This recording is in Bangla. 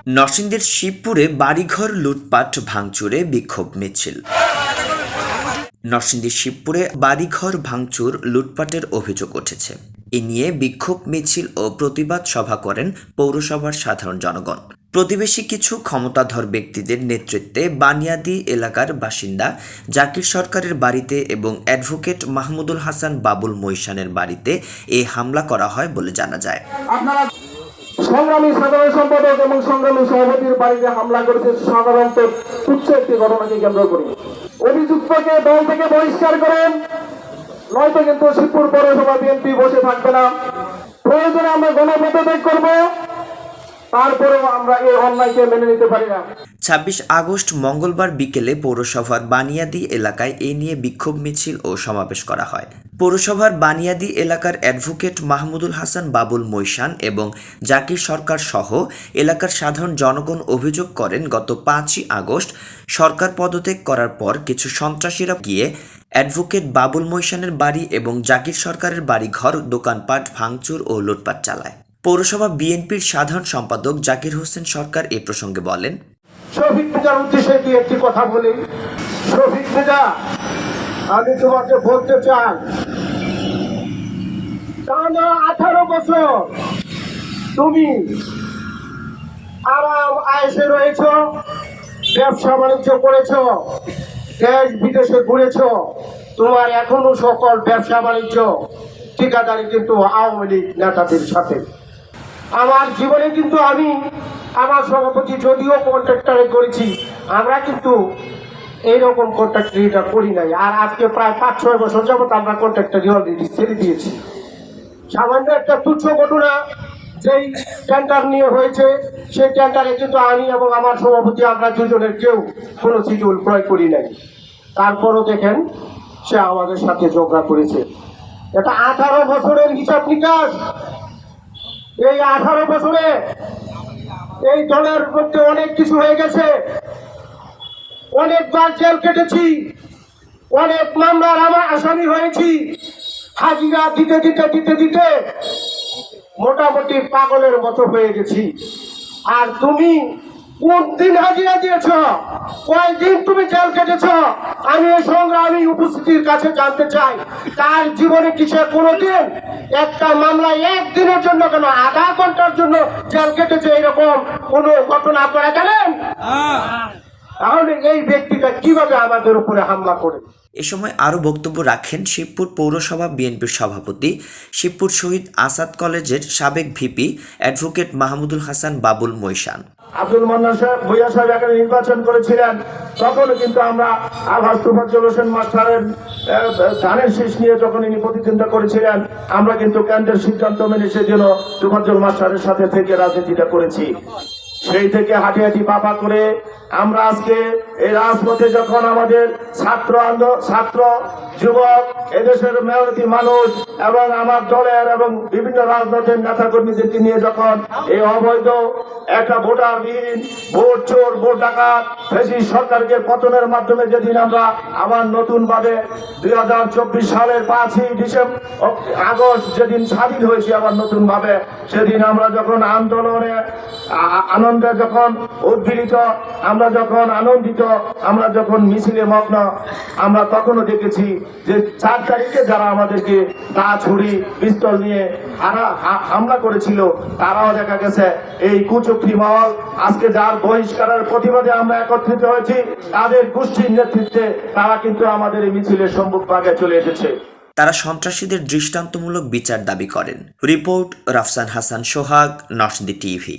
নরসিংদীর শিবপুরে বাড়িঘর লুটপাট ভাঙচুরে বিক্ষোভ মিছিল। নরসিংদীর শিবপুরে বাড়িঘর ভাঙচুর লুটপাটের অভিযোগ উঠেছে। এ নিয়ে বিক্ষোভ মিছিল ও প্রতিবাদ সভা করেন পৌরসভার সাধারণ জনগণ। প্রতিবেশী কিছু ক্ষমতাধর ব্যক্তিদের নেতৃত্বে বানিয়াদি এলাকার বাসিন্দা জাকির সরকারের বাড়িতে এবং অ্যাডভোকেট মাহমুদুল হাসান বাবুল মৈশানের বাড়িতে এ হামলা করা হয় বলে জানা যায়। সংগ্রামী সাধারণ সম্পাদক এবং সংগ্রামী সভাপতির বাড়িতে হামলা করেছে সাধারণত তুচ্ছ একটি ঘটনাকে কেন্দ্র করে। অভিযুক্তকে দল থেকে বহিষ্কার করেন, নয়তো কিন্তু শিবপুর পৌরসভা বিএনপি বসে থাকবে না। প্রয়োজনে আমরা গণপদত্যাগ করব, তারপরেও আমরা এই অন্যায়কে মেনে নিতে পারি না। ২৬ আগস্ট মঙ্গলবার বিকেলে পৌরসভার বানিয়াদি এলাকায় এ নিয়ে বিক্ষোভ মিছিল ও সমাবেশ করা হয়। পৌরসভার বানিয়াদি এলাকার অ্যাডভোকেট মাহমুদুল হাসান বাবুল মৈশান এবং জাকির সরকার সহ এলাকার সাধারণ জনগণ অভিযোগ করেন, গত ৫ই আগস্ট সরকার পদত্যাগ করার পর কিছু সন্ত্রাসীরা গিয়ে অ্যাডভোকেট বাবুল মৈশানের বাড়ি এবং জাকির সরকারের বাড়ি ঘর দোকানপাট ভাঙচুর ও লুটপাট চালায়। পৌরসভা বিএনপির সাধারণ সম্পাদক জাকির হোসেন সরকার এ প্রসঙ্গে বলেন, শফিক মির্জার উদ্দেশ্যে একটি কথা বলি। শফিক মির্জা, আমি তোমাকে বলতে চাই, টানা 18 বছর তুমি আরাম আয়েসে রয়েছ, ব্যবসা বাণিজ্য করেছ, দেশ বিদেশে ঘুরেছ। তোমার এখনো সকল ব্যবসা বাণিজ্য ঠিকাদারি কিন্তু আওয়ামী লীগ নেতাদের সাথে। আমার জীবনে কিন্তু আমি আমার সভাপতি যদিও কন্ট্রাক্টরে করেছি, আমরা কিন্তু এইরকম কন্ট্রাক্টরিটা করি নাই। আর আজকে প্রায় 5-6 বছর যাবত আমরা কন্ট্রাক্টরি অলরেডি ছেড়ে দিয়েছি। সামান্য একটা তুচ্ছ ঘটনা যেই টেন্ডার নিয়ে হয়েছে, সেই টেন্ডারে কিন্তু আমি এবং আমার সভাপতি আমরা দুজনের কেউ কোনো শিডিউল ক্রয় করি নাই। তারপরও দেখেন সে আমাদের সাথে ঝগড়া করেছে। এটা 18 বছরের হিসাব নিকাশ। এই 18 বছরে এই দলের মধ্যে অনেক কিছু হয়ে গেছে। অনেকবার জেল কেটেছি, অনেক মামলার আমার আসামি হয়েছি। হাজিরা দিতে দিতে দিতে দিতে মোটামুটি পাগলের মতো হয়ে গেছি। আর তুমি কোন দিন হাজিরা দিয়েছ, কয়দিন তুমি জেল কেটেছ, আমি এই সংগ্রামী উপস্থিতির কাছে জানতে চাই। তার জীবনে কিসে কোনোদিন একটা মামলায় একদিনের জন্য কেন আধা ঘন্টার জন্য জেল কেটেছে, এরকম কোনো ঘটনা আপনারা জানেন? তাহলে এই ব্যক্তিটা কিভাবে আমাদের উপরে হামলা করে? এ সময় আরও বক্তব্য রাখেন শিবপুর পৌরসভা বিএনপির সভাপতি, শিবপুর শহীদ আসাদ কলেজের সাবেক ভিপি অ্যাডভোকেট মাহমুদুল হাসান বাবুল মৈশান। আব্দুল মান্নান সাহেব, ভূঁইয়া সাহেব এখানে নির্বাচন করেছিলেন, তখনও কিন্তু আমরা আলহাজ তোফাজ্জল হোসেন মাস্টারের ধানের শীষ নিয়ে যখন ইনি প্রতিদ্বন্দ্বিতা করেছিলেন, আমরা কিন্তু কেন্দ্রের সিদ্ধান্ত মেনে সেজন্য তোফাজ্জল মাস্টারের সাথে থেকে রাজনীতিটা করেছি। সেই থেকে হাঁটি হাঁটি পাপা করে আমরা আজকে এই রাজপথে যখন আমাদের ছাত্র যুবক, এদেশের মেহনতি মানুষ এবং আমার দলের এবং বিভিন্ন রাজনৈতিক নেতা কর্মীদেরকে নিয়ে যখন এই অবৈধ একটা ভোটারবিহীন, ভোট চোর, ভোট ডাকাত ফ্যাসিস্ট সরকারকে পতনের মাধ্যমে যেদিন আমরা আবার নতুন ভাবে 2024 সালের 5ই আগস্ট যেদিন স্বাধীন হয়েছি আবার নতুন ভাবে, সেদিন আমরা যখন আন্দোলনে আনন্দে যখন উদ্দীপিত, আমরা যখন আনন্দিত, আমরা যখন মিছিলে মগ্ন, আমরা তখনও দেখেছি যে 4 তারিখে যারা আমাদেরকে দা, ছুরি, পিস্তল নিয়ে হামলা করেছিল, তারাও দেখা গেছে এই কুচক্রী মহল। আজকে যার বহিষ্কারের প্রতিবাদে আমরা একত্রিত হয়েছি, তাদের গোষ্ঠীর নেতৃত্বে তারা কিন্তু আমাদের এই মিছিলের সম্মুখভাগে চলে এসেছে। তারা সন্ত্রাসীদের দৃষ্টান্তমূলক বিচার দাবি করেন। Report Rafsan Hasan Sohag, Narsingdi TV.